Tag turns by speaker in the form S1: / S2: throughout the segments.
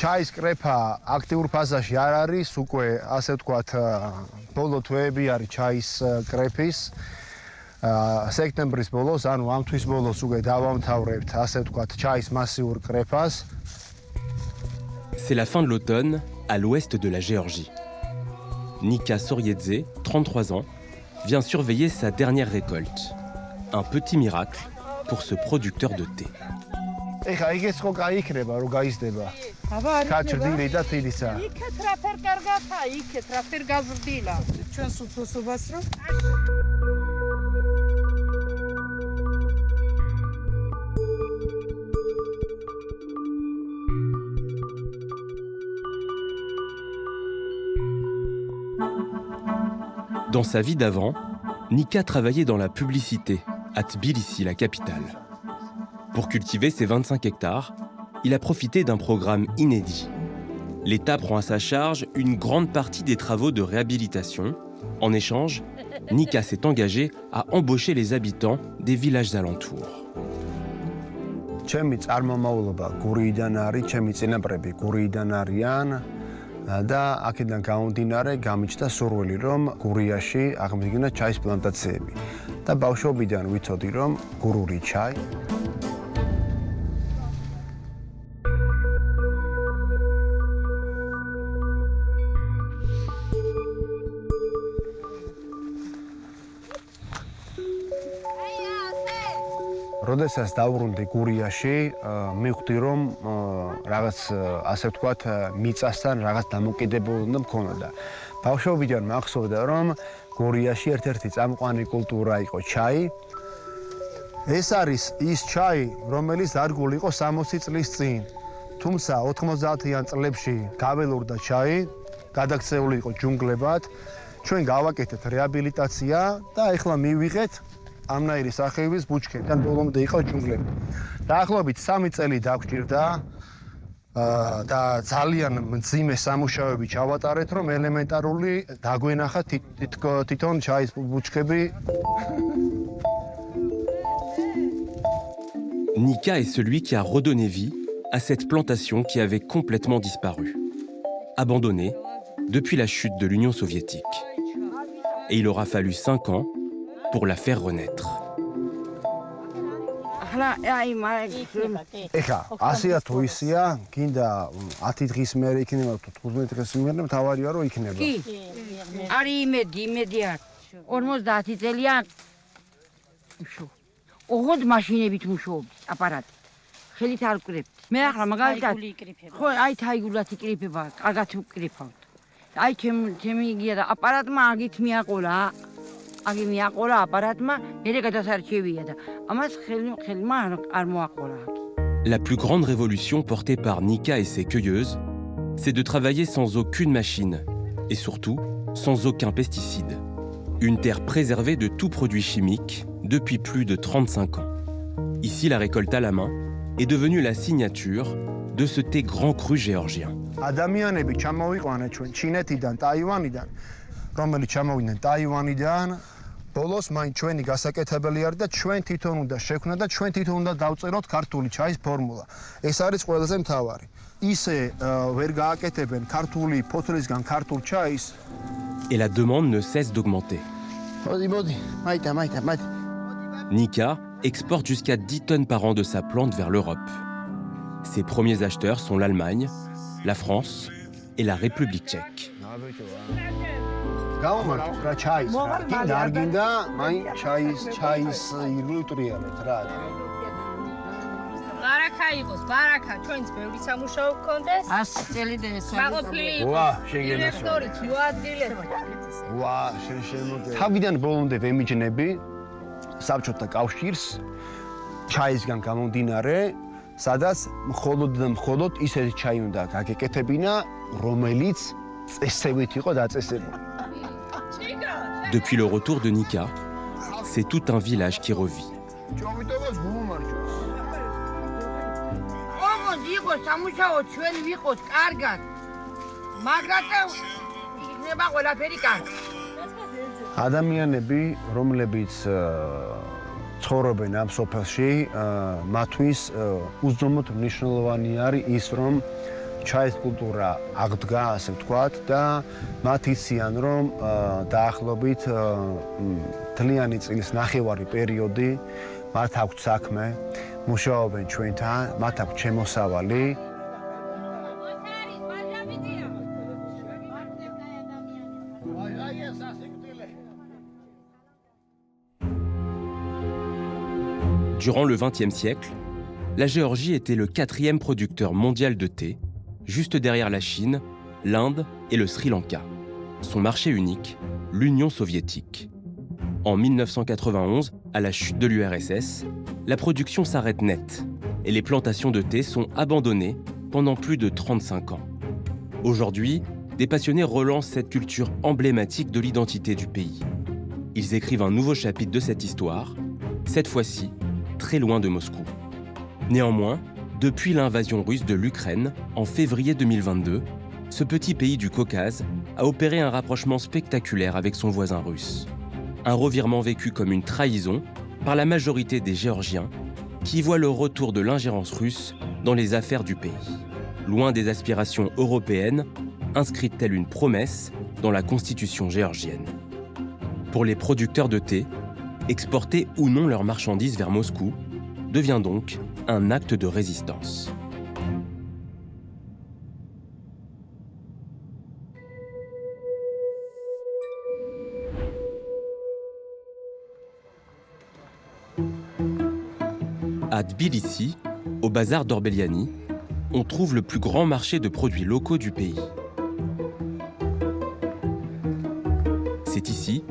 S1: ჩაის კრეფა აქტიურ ფაზაში არ არის, უკვე ასე ვთქვათ, ბოლო თვეები არის ჩაის კრეფის. სექტემბრის ბოლოს, ანუ ამ თვის ბოლოს უკვე დავამთავრებთ, ასე ვთქვათ, ჩაის მასიურ კრეფას.
S2: C'est la fin de l'automne, à l'ouest de la Géorgie. Nika Soriedze, 33 ans, vient surveiller sa dernière récolte. Un petit miracle pour ce producteur de thé.
S1: ეხა იგეც ხო კაი იქნება, რომ გაიზრდება. გაჭრდილი და თილისა.
S3: იქეთ რა ფერ კარგათა, იქეთ რა ფერ გაზრდილა. ჩვენს უფროსობას რო
S2: Dans sa vie d'avant, Nika travaillait dans la publicité, à Tbilissi, la capitale. Pour cultiver ses 25 hectares, il a profité d'un programme inédit. L'État prend à sa charge une grande partie des travaux de réhabilitation. En échange, Nika s'est engagé à embaucher les habitants des villages alentours.
S1: ჩემი წარმომავლობა გურიიდან არის, ჩემი წინაპრები გურიიდან არიან და აქედან გამომდინარე გამიჩნდა სურვილი, რომ გურიაში აღმდგინა ჩაის პლანტაციები. და ბავშვობიდან ვიცოდი, რომ გურული ჩაი როდესაც დავბრუნდი გურიაში, მივხვდი, რომ რაღაც ასე ვთქვათ, მიწასთან რაღაც დამოკიდებულება მქონოდა. ბავშვობიდან მახსოვდა, რომ გურიაში ერთ-ერთი წამყვანი კულტურა იყო ჩაი. ეს არის ის ჩაი, რომელიც დარგული იყო 60 წლის წინ. თუმცა 90-იან წლებში გაველურდა ჩაი, გადაქცეული იყო ჯუნგლებად. ჩვენ გავაკეთეთ რეაბილიტაცია და ახლა მივიღეთ ამნაირი სახეობის ბუჩქებიდან ბოლომდე იყო ჯუნგლები. დაახლოებით 3 წელი დაგვჭირდა და ძალიან მძიმე სამუშაოები ჩავატარეთ, რომ ელემენტარული დაგვენახა თვითონ ჩაის ბუჩქები.
S2: Nika est celui qui a redonné vie à cette plantation qui avait complètement disparu, abandonnée depuis la chute de l'Union soviétique. Et il aura fallu 5 ans pour la faire renaître.
S1: ეხა 100-ია თუ ისია, გინდა 10 დღის მერე იქნება თუ 15 დღის მერე, მთავარია რომ იქნება.
S4: კი. არის იმედი აქვს. 50 წელია ოღონდ მაშინებით მუშაობთ, აპარატით. ხელით არ ვკრებთ. მე ახლა მაგალითად ხო, აი თაიგულად იკრიფება, კარგად ვკრიფავთ. აი ჩემი იგია და აპარატმა აგით მიაყოლა. აგი მიაყოლა აპარატმა, მერე გადასარჩევია და ამას ხელმა არ მოაყოლა.
S2: La plus grande révolution portée par Nika et ses cueilleuses, c'est de travailler sans aucune machine et surtout sans aucun pesticide. Une terre préservée de tout produit chimique depuis plus de 35 ans. Ici, la récolte à la main est devenue la signature de ce thé grand cru géorgien.
S1: ადამიანები ჩამოვიყვანა ჩვენ ჩინეთიდან, ტაივანიდან, რომელიც ჩამოვიდნენ ტაივანიდან, ბოლოს მაინც ჩვენი გასაკეთებელი არის და ჩვენ თვითონ უნდა შევქნა და ჩვენ თვითონ უნდა დავწეროთ ქართული ჩაის ფორმულა. ეს არის ყველაზე მთავარი. ისე ვერ გააკეთებენ ქართული ფოთლისგან ქართულ ჩაის.
S2: Et la demande ne cesse d'augmenter.
S1: მოდი, მაიტა.
S2: Nika exporte jusqu'à 10 tonnes par an de sa plante vers l'Europe. Ses premiers acheteurs sont l'Allemagne, la France et la République tchèque.
S1: გამომართ რა ჩაის რა. გინდა არ გინდა, მაინ ჩაის ილუტრიალეთ რა.
S3: ბარაკა იყოს, ბარაკა, ჩვენც ბევრი სამუშაო გქონდეს.
S4: 100 წელი და ეს
S3: მაყოფილი იყო.
S1: ვა, შეგენესო.
S3: დირექტორიც მოადგილეთ.
S1: ვა, შენ თავიდან ბოლომდე ვემიჯნები საბჭოთა კავშირს ჩაისგან გამომდინარე, სადაც მხოლოდ ისეთი ჩაი უნდა გაგეკეთებინა, რომელიც წესებით იყო დაწესებული.
S2: Depuis le retour de Nika, c'est tout un village qui revit.
S4: ოღონდ იყო სამუშაო ჩვენ ვიყოთ კარგად. მაგრამ იქნება ყველაფერი კარგი.
S1: ადამიანები, რომლებიც ცხოვრობენ ამ სოფელში, მათთვის უზომოდ მნიშვნელოვანი არის ის, რომ ჩაის კულტურა აღდგა, ასე ვთქვათ, და მათ იციან, რომ დაახლოებით მთლიანი წლის ნახევარი პერიოდი მათ აქვთ საქმე, მუშაობენ ჩვენთან, მათ აქვთ შემოსავალი.
S2: Durant le XXe siècle, la Géorgie était le 4e producteur mondial de thé, juste derrière la Chine, l'Inde et le Sri Lanka. Son marché unique, l'Union soviétique. En 1991, à la chute de l'URSS, la production s'arrête net et les plantations de thé sont abandonnées pendant plus de 35 ans. Aujourd'hui, des passionnés relancent cette culture emblématique de l'identité du pays. Ils écrivent un nouveau chapitre de cette histoire, cette fois-ci très loin de Moscou. Néanmoins, depuis l'invasion russe de l'Ukraine en février 2022, ce petit pays du Caucase a opéré un rapprochement spectaculaire avec son voisin russe. Un revirement vécu comme une trahison par la majorité des Géorgiens qui voient le retour de l'ingérence russe dans les affaires du pays. Loin des aspirations européennes, inscrite telle une promesse dans la constitution géorgienne. Pour les producteurs de thé, exporter ou non leurs marchandises vers Moscou devient donc un acte de résistance. À Tbilissi, au bazar d'Orbeliani, on trouve le plus grand marché de produits locaux du pays. C'est ici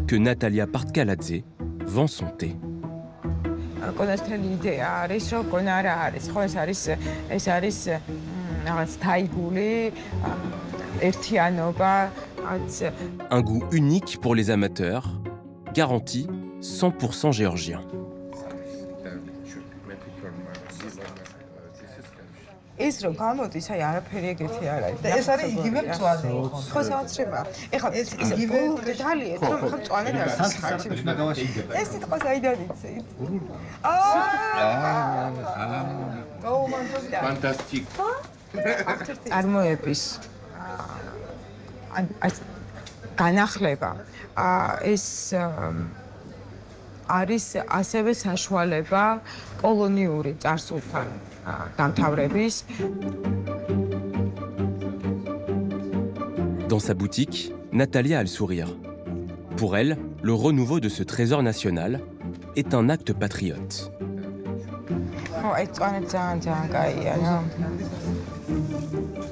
S2: que Natalia Partkaladze vend son thé. Un goût unique pour les amateurs, garanti 100% géorgien.
S5: ეს რომ გამოდის, აი არაფერი ეგეთი არ არის. და ეს არის იგივე მწვანე. ხო, საოცრება. ეხლა ეს ბოლო დეტალიეთ, რომ ხა მწვანე და ეს სიტყვა საიდან იცით?
S6: Fantastic.
S5: წარმოების განახლება ეს არის ასევე საშუალება კოლონიური წარსულთან დამთავრების.
S2: Dans sa boutique, Natalia a le sourire. Pour elle, le renouveau de ce trésor national est un acte patriote.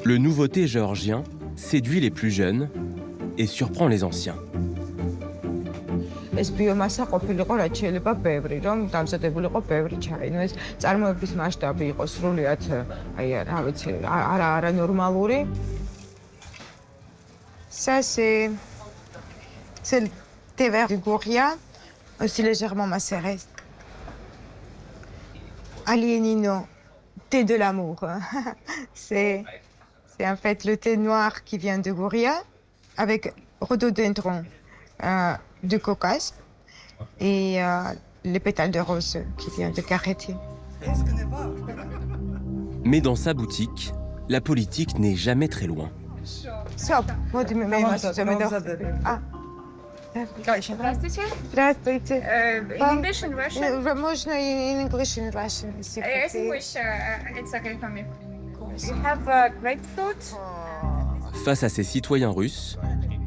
S2: Le nouveauté géorgien séduit les plus jeunes et surprend les anciens.
S5: ეს ბიომასა ყოფილიყო, რაც შეიძლება ბევრი, რომ დამზადებულიყო ბევრი ჩაი. ნუ ეს წარმოების მასშტაბი იყო სრულიად, აი რა ვიცი, არა ნორმალური. Ça c'est le thé vert du Gouria, aussi légèrement macéré. Alienino, thé de l'amour. C'est en fait le thé noir qui vient de Gouria avec rhododendron du Caucase et les pétales de rose qui viennent de Carretti.
S2: Mais dans sa boutique, la politique n'est jamais très loin.
S5: Здравствуйте. Здравствуйте.
S7: English and Russian?
S5: Можно in English and Russian.
S7: I think it's okay for me. You have grapefruit?
S2: Face à ces citoyens russes,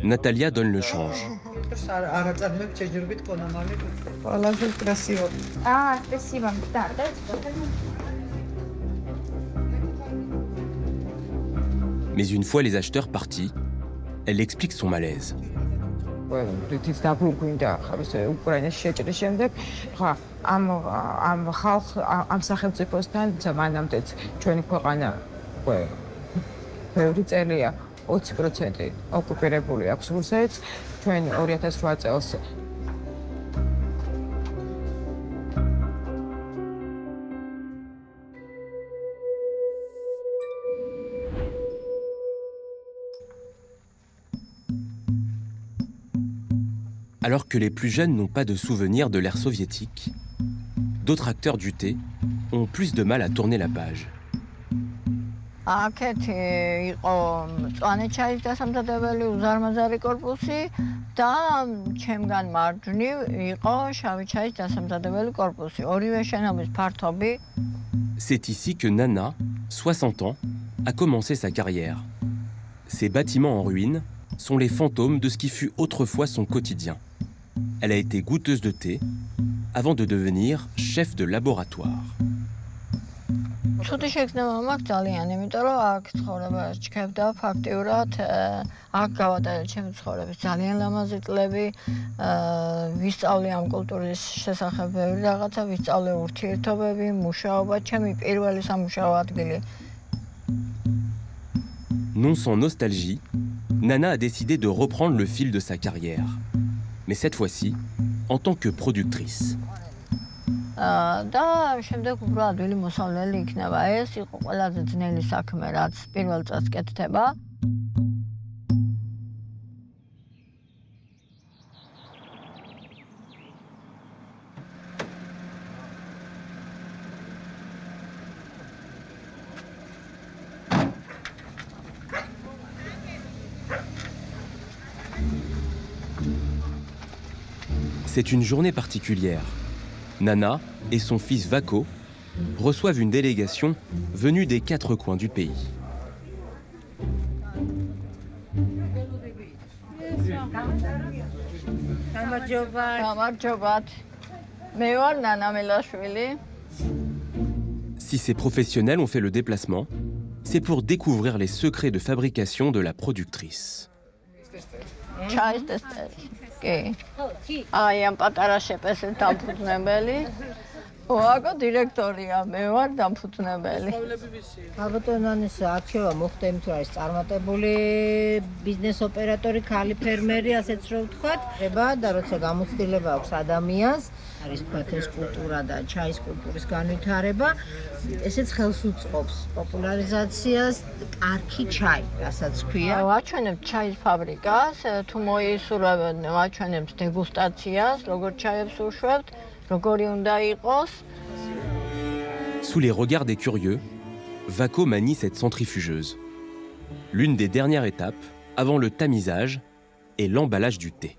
S2: Natalia donne le change.
S7: Ah, спасибо. Да, дайте.
S2: Mais une fois les acheteurs partis, elle explique son malaise.
S5: თითის დაგვირგვინდა ხა უკრაინის შეჭრის შემდეგ ხა ამ სახელმწიფოსთან მანამდეც ჩვენი ქვეყანა ბევრი წელია 20% ოკუპირებული აქვს რუსეთს. ჩვენ 2008 წელს
S2: Alors que les plus jeunes n'ont pas de souvenir de l'ère soviétique, d'autres acteurs du thé ont plus de mal à tourner la page.
S6: აქეთ იყო მწვანე ჩაის დასამზადებელი უზარმაზარი კორპუსი და ჩემგან მარჯვნივ იყო შავი ჩაის დასამზადებელი კორპუსი. ორივე შენობის ფართობი.
S2: C'est ici que Nana, 60 ans, a commencé sa carrière. Ces bâtiments en ruine sont les fantômes de ce qui fut autrefois son quotidien. Elle a été goûteuse de thé avant de devenir chef de laboratoire.
S6: ცუდი შეგრძნება მაქვს ძალიან, იმიტომ რომ აქ ცხოვრება ჩქებდა ფაქტიურად, აქ გავატარე ჩემი ცხოვრების ძალიან ლამაზი წლები, ვისწავლე ამ კულტურის შესახებ ბევრი რაღაცა, ვისწავლე ურთიერთობები, მუშაობა, ჩემი პირველი სამუშაო ადგილი.
S2: Non sans nostalgie, Nana a décidé de reprendre le fil de sa carrière. Mais cette fois-ci, en tant que productrice.
S6: და შემდეგ უბრალოდ ველი მოსავლელი იქნება. ეს იყო ყველაზე ძნელი საქმე, რაც პირველ წელს კეთდება.
S2: C'est une journée particulière. Nana et son fils Vako reçoivent une délégation venue des 4 coins du pays. Si ces professionnels ont fait le déplacement, c'est pour découvrir les secrets de fabrication de la productrice.
S6: აი ამ პატარა შეპესე დამფუძნებელი. ვაკო დირექტორია, მე ვარ დამფუძნებელი.
S8: ალბათონანის არქივა მოხდა იმით, რომ არის წარმატებული ბიზნეს ოპერატორი, ქალი ფერმერი, ასეც რო ვთქვათ. ხება და როცა გამოცდილება აქვს ადამიანს, არის ფათრის კულტურა და ჩაის კულტურის განვითარება, ესეც ხელს უწყობს პოპულარიზაციას, კარგი ჩაი, რასაც ქვია.
S6: ვაჩვენებთ ჩაის ფაბრიკას, თუ მოისურვებენ, ვაჩვენებთ დეგუსტაციას, როგორ ჩაებს უშვებთ.
S2: Sous les regards des curieux, Vako manie cette centrifugeuse. L'une des dernières étapes avant le tamisage et l'emballage du thé.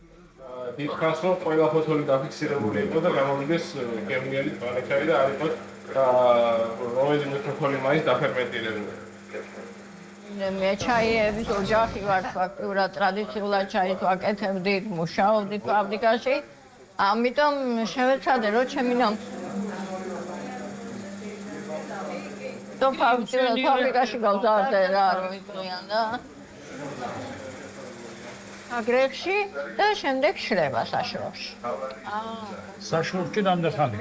S6: მე ჩაიების ოჯახი ვარ, ფაქტურად ტრადიციულად ჩაის ვაკეთებდით, მუშაობდით ფაბრიკაში. ამიტომ შევეცადე რომ ჩემი ფაბრიკაში გავზარდე რა რომ იყვიან და აგრეთვე და შემდეგ შრება საშრობში.
S9: საშრობში რამდენი ხანი?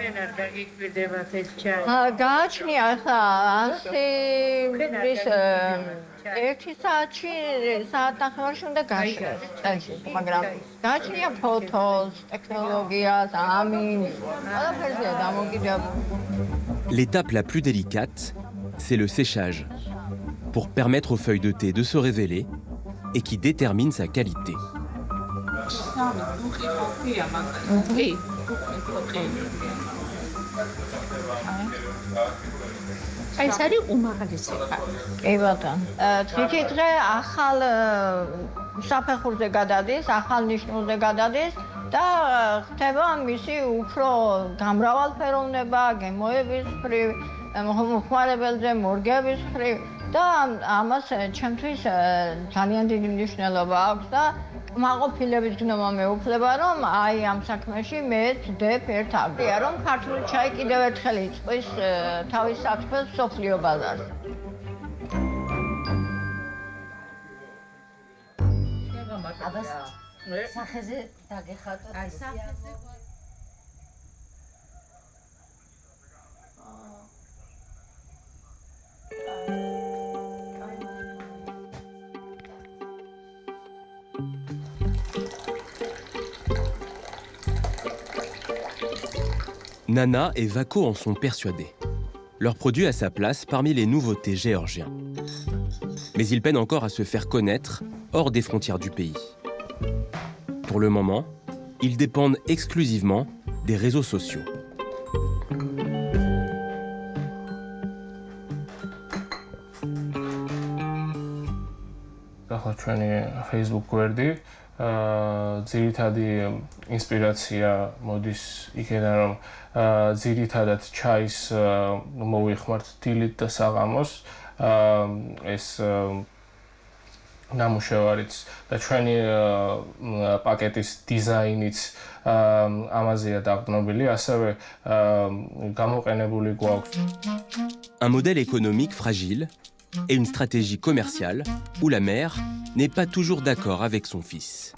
S6: გააჩნია ახლა 1 საათში, საათნახევარში უნდა გაშრეს წელში, მაგრამ გააჩნია ფოთოს, ტექნოლოგიას, ამინს, ყველაფერზეა დამოკიდებული.
S2: L'étape la plus délicate, c'est le séchage, pour permettre aux feuilles de thé de se révéler et qui détermine sa qualité.
S3: ეს არის უმაღლესი ხარ.
S6: კი ბატონო. თვითი დღე ახალ საფეხურზე გადადის, ახალ ნიშნულზე გადადის და ხდება მისი უფრო გამრავალფეროვნება, გემოების მხრივ, მოხმარებელზე მორგების მხრივ და ამას ჩემთვის ძალიან დიდი მნიშვნელობა აქვს და მაყოფილების გნობა მეუფლება, რომ აი ამ საქმეში მე ვწდებ ერთ აგრია, რომ ქართული ჩაი კიდევ ერთხელ იწვის თავის საწყებს მსოფლიო ბაზარზე.
S8: აბას სახეზე დაგეხატოთ. აი სახეზე
S2: Nana et Vako en sont persuadés. Leur produit a sa place parmi les nouveautés géorgiens. Mais ils peinent encore à se faire connaître hors des frontières du pays. Pour le moment, ils dépendent exclusivement des réseaux sociaux.
S10: ახლა ჩვენი Facebook გვერდი. ძირითადი ინსპირაცია მოდის იქიდან, რომ ძირითადად ჩაის მოვიხმართ დილით და საღამოს. ეს ნამუშევარიც და ჩვენი პაკეტის დიზაინიც ამაზეა დაყრდნობილი, ასევე გამოყენებული გვაქვს.
S2: Un modèle économique fragile et une stratégie commerciale où la mère n'est pas toujours d'accord avec son fils.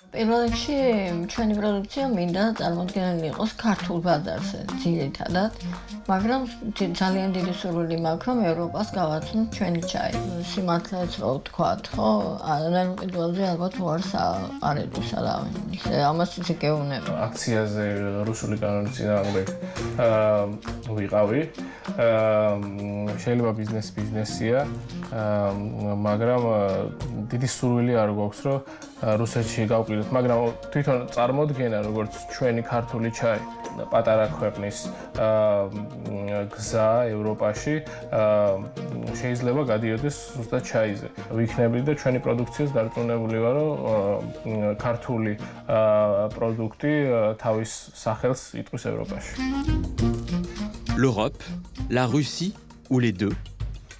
S6: პირველ რიგში ჩვენი პროდუქცია მინდა წარმოდგენილი იყოს ქართულ ბაზარზე ძირითადად, მაგრამ ძალიან დიდი სურვილი მაქვს, რომ ევროპას გავაცნოთ ჩვენი ჩაი. სიმართლეც რო ვთქვათ, ხო, არანაირ მყიდველზე ალბათ უარს არ ედვის არავინ. ამას ისე გეუბნება.
S10: აქციაზე რუსული კანონის წინააღმდეგ ვიყავი. შეიძლება ბიზნესია, მაგრამ დიდი სურვილი არ გვაქვს, რომ რუსეთში გავყიდოთ, მაგრამ თვითონ წარმოდგენა როგორც ჩვენი ქართული ჩაი პატარა ქვეყნის გზა ევროპაში შეიძლება გადიოდეს ზუსტად ჩაიზე. ვიქნები და ჩვენი პროდუქციას დარწმუნებული ვარ, რომ ქართული პროდუქტი თავის სახელს იტყვის ევროპაში.
S2: L'Europe, la Russie ou les deux,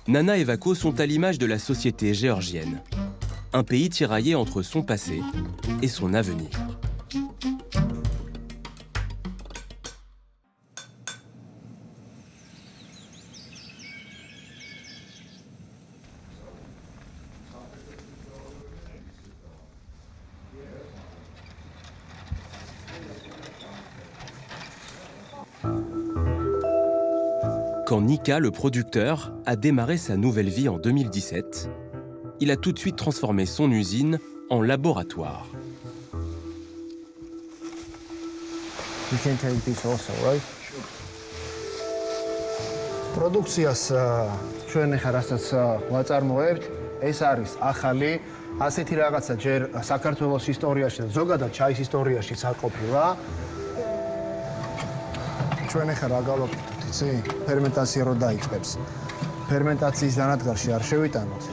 S2: Nana et Vako sont à l'image de la société géorgienne. Un pays tiraillé entre son passé et son avenir. Quand Nika, le producteur, a démarré sa nouvelle vie en 2017, il a tout de suite transformé son usine en laboratoire.
S1: You can take this also, right? პროდუქციას ჩვენ ახლა რასაც ვაწარმოებთ, ეს არის ახალი, ასეთი რაღაცა ჯერ საქართველოს ისტორიაში და ზოგადად ჩაის ისტორიაშიც არ ყოფილა. ჩვენ ახლა რა გავაკეთოთ, იცი? ფერმენტაცია რო დაიწყებს. ფერმენტაციის დანადგარში არ შევიტანოთ.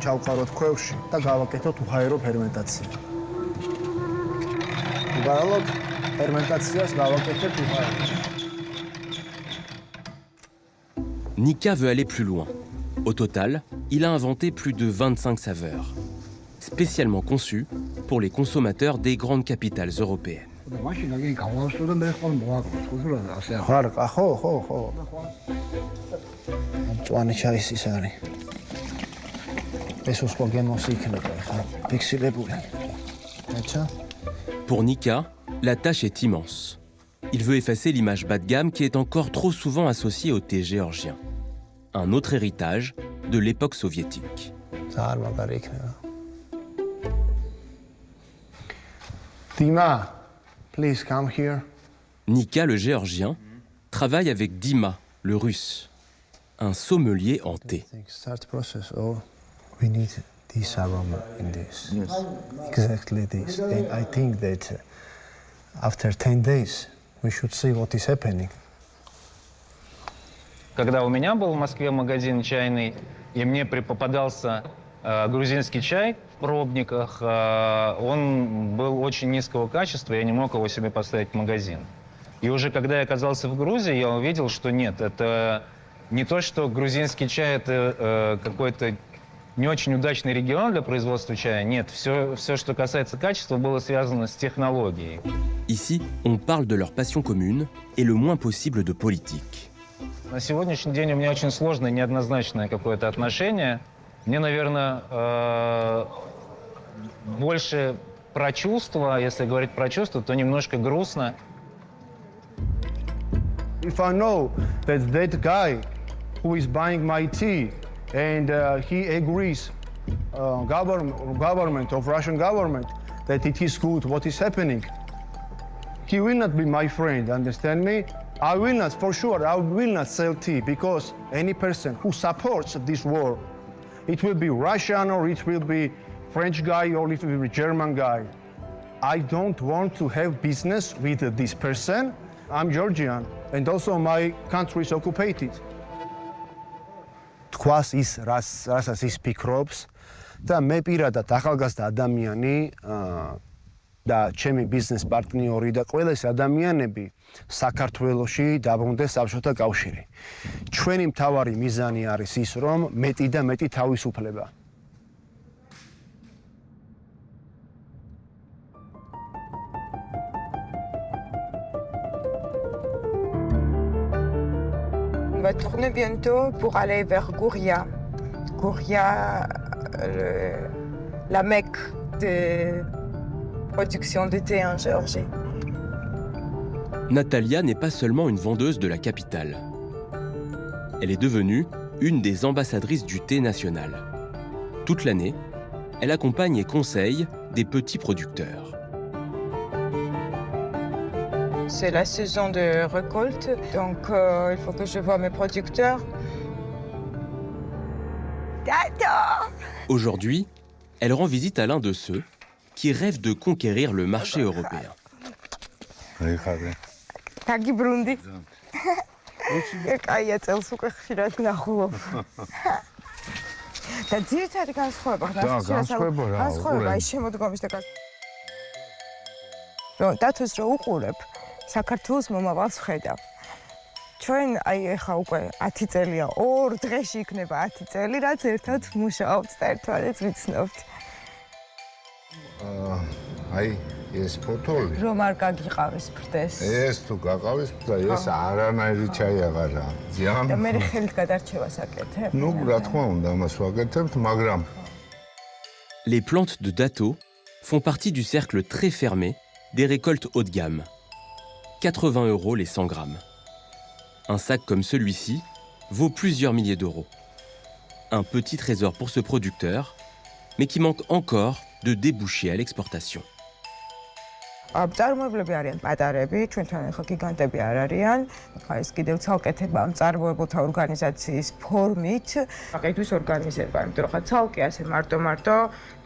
S1: ჩავყაროთ ქვევში და გავაკეთოთ უჰაერო ფერმენტაცია. უბრალოდ ფერმენტაციას გავაკეთებთ უჰაერო.
S2: Nika veut aller plus loin. Au total, il a inventé plus de 25 saveurs, spécialement conçues pour les consommateurs des grandes capitales européennes. Pour Nika, la tâche est immense. Il veut effacer l'image bas de gamme qui est encore trop souvent associée au thé géorgien. Un autre héritage de l'époque soviétique.
S1: Dima, please come here.
S2: Nika, le géorgien, travaille avec Dima, le russe, un sommelier en thé.
S1: Start process or we need this aroma in this. Yes. Exactly this. And I think that after 10 days we should see what is happening.
S11: Когда у меня был в Москве магазин чайный, и мне попадался грузинский чай в пробниках, он был очень низкого качества, я не мог его себе поставить в магазин. И уже когда я оказался в Грузии, я увидел, что нет, это не то, что грузинский чай это какой-то не очень удачный регион для производства чая. Нет, все, что касается качества, было связано с технологией.
S2: Ici, on parle de leur passion commune et le moins possible de politique.
S11: На сегодняшний день у меня очень сложное, неоднозначное какое-то отношение. Мне, наверное, больше про чувства. Если говорить про чувства, то немножко грустно.
S1: If I know that guy who is buying my tea and he agrees, government of Russian government, that it is good what is happening, he will not be my friend, understand me? I will not, for sure, I will not sell tea because any person who supports this war, it will be Russian or it will be French guy or it will be German guy. I don't want to have business with this person. I'm Georgian and also my country is occupied. Თქვას ის რასაც ის ფიქრობს და მე პირადად ახალგაზრდა ადამიანი და ჩემი ბიზნეს პარტნიორი და ყველა ეს ადამიანები საქართველოში დაბრუნდეს საბჭოთა კავშირი. ჩვენი მთავარი მიზანი არის ის, რომ მეტი და მეტი თავისუფლება.
S5: On va tourner bientôt pour aller vers Gouria. Gouria, la Mecque de production de thé en Géorgie.
S2: Natalia n'est pas seulement une vendeuse de la capitale. Elle est devenue une des ambassadrices du thé national. Toute l'année, elle accompagne et conseille des petits producteurs.
S5: C'est la saison de récolte, donc il faut que je voie mes producteurs.
S2: Aujourd'hui, elle rend visite à l'un de ceux qui rêvent de conquérir le marché européen.
S5: საქართველოს მომავალს ვხედავ. ჩვენ აი ეხა უკვე 10 წელია, 2 დღეში იქნება 10 წელი, რაც ერთად მუშაობთ და ერთმანეთს ვიცნობთ.
S12: აი ეს ფოტოლი.
S5: რომ არ გაგიყავის ფრდეს.
S12: ეს თუ გაყავის ფრდა, ეს არანაირი ჩაი აღარა. ზიან.
S5: და მე ხელით გადარჩევას აკეთებ.
S12: ნუ რა თქმა უნდა, ამას ვაკეთებთ, მაგრამ
S2: Les plantes de dato font partie du cercle très fermé des récoltes haut de gamme. 80 € les 100 grammes. Un sac comme celui-ci vaut plusieurs milliers d'euros. Un petit trésor pour ce producteur, mais qui manque encore de déboucher à l'exportation.
S5: Წარმოებლები არიან პატარები, ჩვენთან ახლა გიგანტები არ არიან. ახლა ეს კიდევ ცალკეთება ამ წარმოებულთა ორგანიზაციის ფორმით. აყიდვის ორგანიზება, იმიტომ რომ ხა ცალკე ასე მარტო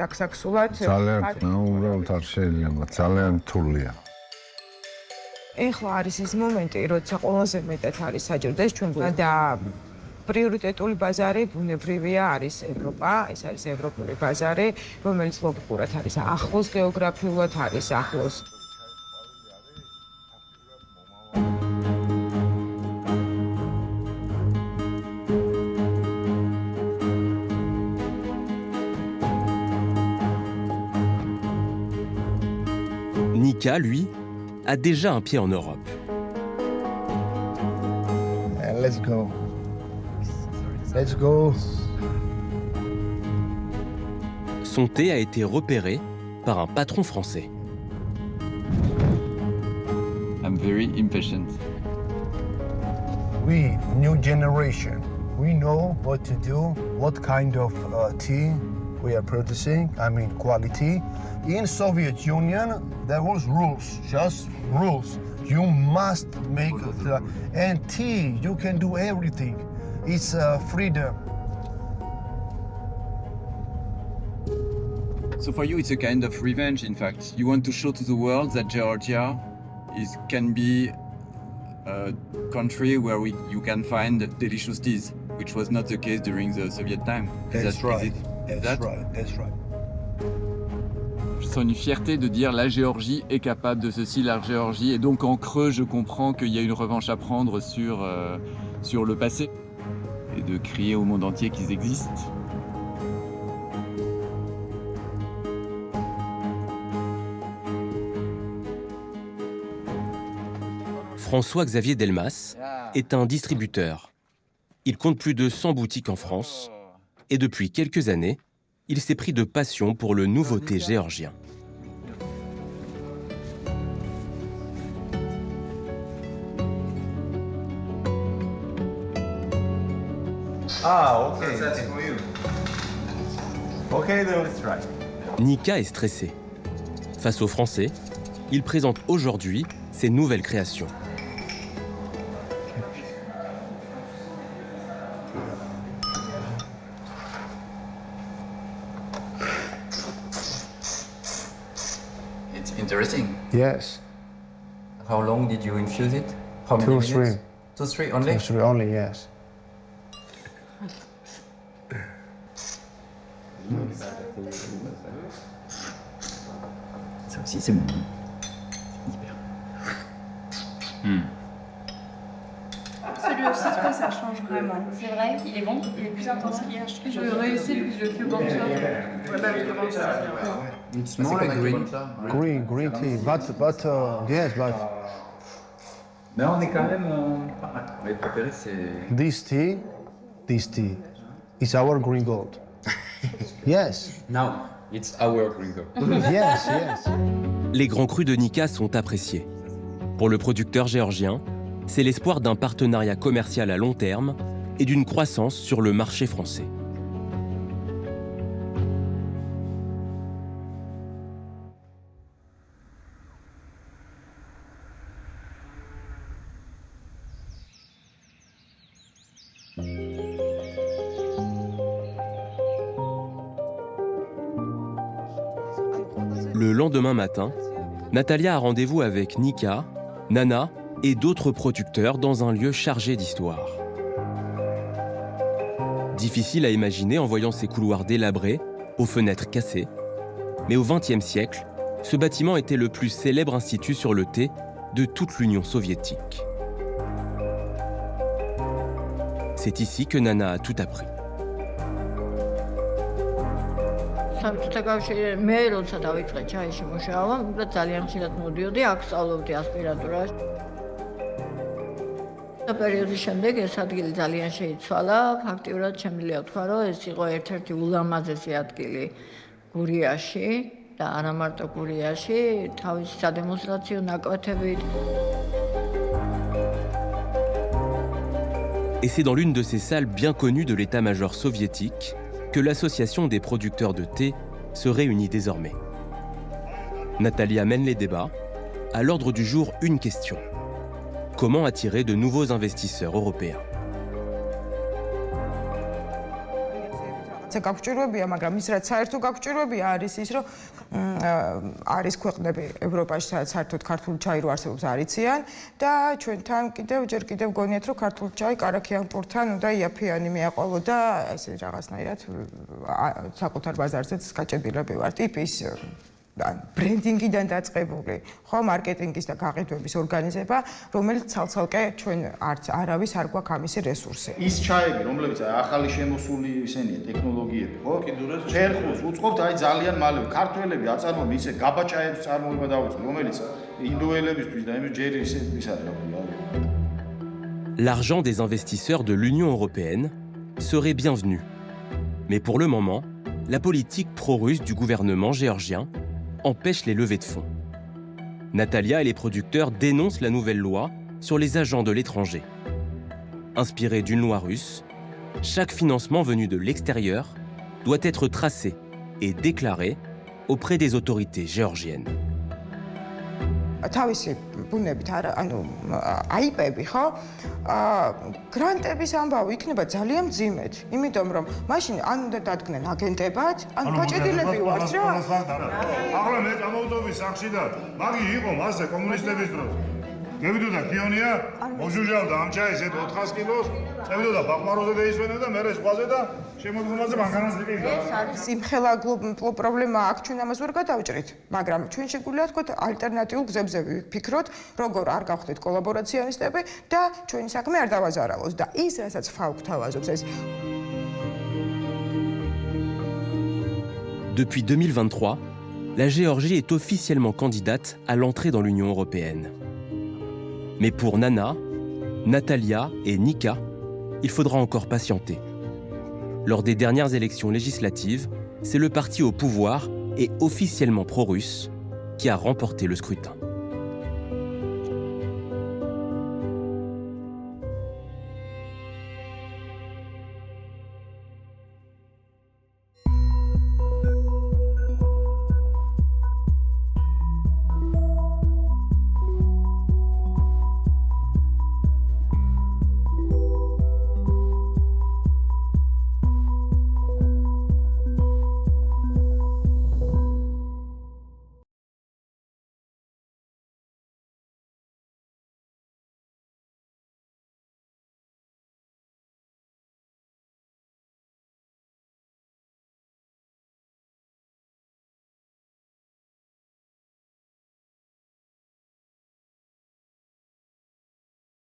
S5: დაქსაქსულად
S12: ძალიან უბრალოდ არ შეიძლება, ძალიან რთულია.
S5: ეხლა არის ის მომენტი, როცა ყველაზე მეტად არის საჭიროდეს ჩვენ და პრიორიტეტული ბაზარი ბუნებრივია არის ევროპა, ეს არის ევროპული ბაზარი, რომელიც ლოგიკურად არის ახლოს გეოგრაფიულად არის ახლოს.
S2: Nika, lui, a déjà un pied en Europe.
S1: Let's go. Let's go.
S2: Son thé a été repéré par un patron français.
S13: I'm very impatient.
S1: We, new generation, we know what to do, what kind of tea we are producing, I mean quality. In Soviet Union, there was rules, just rules. You must make and tea, you can do everything. It's freedom.
S13: So for you, it's a kind of revenge, in fact. You want to show to the world that Georgia can be a country where you can find delicious teas, which was not the case during the Soviet time.
S1: That's right. That's right.
S13: Je sens une fierté de dire la Géorgie est capable de ceci, la Géorgie. Et donc en creux, je comprends qu'il y a une revanche à prendre sur le passé et de crier au monde entier qu'ils existent.
S2: François-Xavier Delmas est un distributeur. Il compte plus de 100 boutiques en France et depuis quelques années, il s'est pris de passion pour le nouveau thé géorgien.
S14: Ah, okay. So that's for you. Okay, then let's try.
S2: Nika est stressé. Face aux Français, il présente aujourd'hui ses nouvelles créations.
S13: It's interesting.
S1: Yes.
S13: How long did you infuse it? How many
S1: 2 or
S13: minutes?
S1: 3.
S13: 2 or 3 only?
S1: 2 or 3 only, yes.
S13: Ça aussi, c'est bon. Hyper.
S7: Celui au citron, ça change vraiment. C'est vrai, il est bon. Il est plus intense qu'hier. Je réussis le cube en
S14: It's more like green.
S1: Green tea, but yes, but
S13: Mais on est quand même pas mal. Mes préférés, c'est...
S1: this tea is our green gold. Yes.
S13: Now, it's our gringo.
S1: Yes, yes.
S2: Les grands crus de Nika sont appréciés. Pour le producteur géorgien, c'est l'espoir d'un partenariat commercial à long terme et d'une croissance sur le marché français. Le lendemain matin, Natalia a rendez-vous avec Nika, Nana et d'autres producteurs dans un lieu chargé d'histoire. Difficile à imaginer en voyant ces couloirs délabrés, aux fenêtres cassées, mais au XXe siècle, ce bâtiment était le plus célèbre institut sur le thé de toute l'Union soviétique. C'est ici que Nana a tout appris.
S6: საბჭოთა კავშირი მე როცა დავიწყე ჩაიში მუშაობა, უბრალოდ ძალიან ხშირად მოდიოდი, აქ სწავლობდი ასპირანტურაში. პერიოდის შემდეგ ეს ადგილი ძალიან შეიცვალა. ფაქტიურად შემიძლია ვთქვა, რომ ეს იყო ერთ-ერთი ულამაზესი ადგილი გურიაში და არა მარტო გურიაში, თავისი სადემონსტრაციო ნაკვეთებით.
S2: Et c'est dans l'une de ces salles bien connues de l'état-major soviétique que l'association des producteurs de thé se réunit désormais. Natalia mène les débats. À l'ordre du jour, une question. Comment attirer de nouveaux investisseurs européens ?
S5: გაგჭირვებია, მაგრამ ის რაც საერთო გაგჭირვებია არის ის, რომ არის ქვეყნები ევროპაში, სადაც საერთოდ ქართული ჩაი რო არსებობს არიციან და ჩვენთან ჯერ კიდევ გონიათ, რომ ქართული ჩაი კარაქიან პურთან უნდა იაფიანი მიაყოლო და ესე რაღაცნაირად საკუთარ ბაზარზეც გაჭედილები ვარ ტიპის ბრენდინგიდან დაწყებული, ხო, მარკეტინგის და გაყიდვების ორგანიზება, რომელიც ცალ-ცალკე ჩვენ არც არავის არ გვაქვს ამისი რესურსი.
S15: ის ჩაები, რომლებიც ახალი შემოსული ისენია ტექნოლოგიები, ხო? ფერხულს უწყობთ აი ძალიან მალე. ქართველები აწარმოებენ ისე გაბა ჩაების წარმოება დაუწყო, რომელიც ინდოელებისთვის და იმის ჯერი ისე ის არის.
S2: L'argent des investisseurs de l'Union européenne serait bienvenu. Mais pour le moment, la politique pro-russe du gouvernement géorgien empêche les levées de fonds. Natalia et les producteurs dénoncent la nouvelle loi sur les agents de l'étranger. Inspirée d'une loi russe, chaque financement venu de l'extérieur doit être tracé et déclaré auprès des autorités géorgiennes.
S5: თავისი ბუნებით არა, ანუ აიპები, ხო? გრანტების ამბავი იქნება ძალიან მძიმედ, იმიტომ რომ მაშინ ან უნდა დადგნენ აგენტებად, ან გაჭედილები ვართ რა.
S16: ახლა მე წამოვწოვი სახში და მაგი იყო მასზე კომუნისტების დროს. გევიდოდა ქიონია, მოჟუჟავდა ამ ჩაის ეთ 400 კილოს, წევიდოდა ბაყმაროზე დაისვენა და მე სხვაზე და შემოდგომაზე მანქანას იყიდა.
S5: ეს არის სიმხელა პრობლემა აქ ჩვენ ამას ვერ გადავჭრით, მაგრამ ჩვენ შეგვიძლია თქვა ალტერნატიულ გზებზე ვფიქროთ, როგორ არ გავხდეთ კოლაბორაციონისტები და ჩვენი საქმე არ დავაზარალოს და ის რასაც ფაუქ თავაზობს ეს.
S2: Depuis 2023, la Géorgie est officiellement candidate à l'entrée dans l'Union européenne. Mais pour Nana, Natalia et Nika, il faudra encore patienter. Lors des dernières élections législatives, c'est le parti au pouvoir et officiellement pro-russe qui a remporté le scrutin.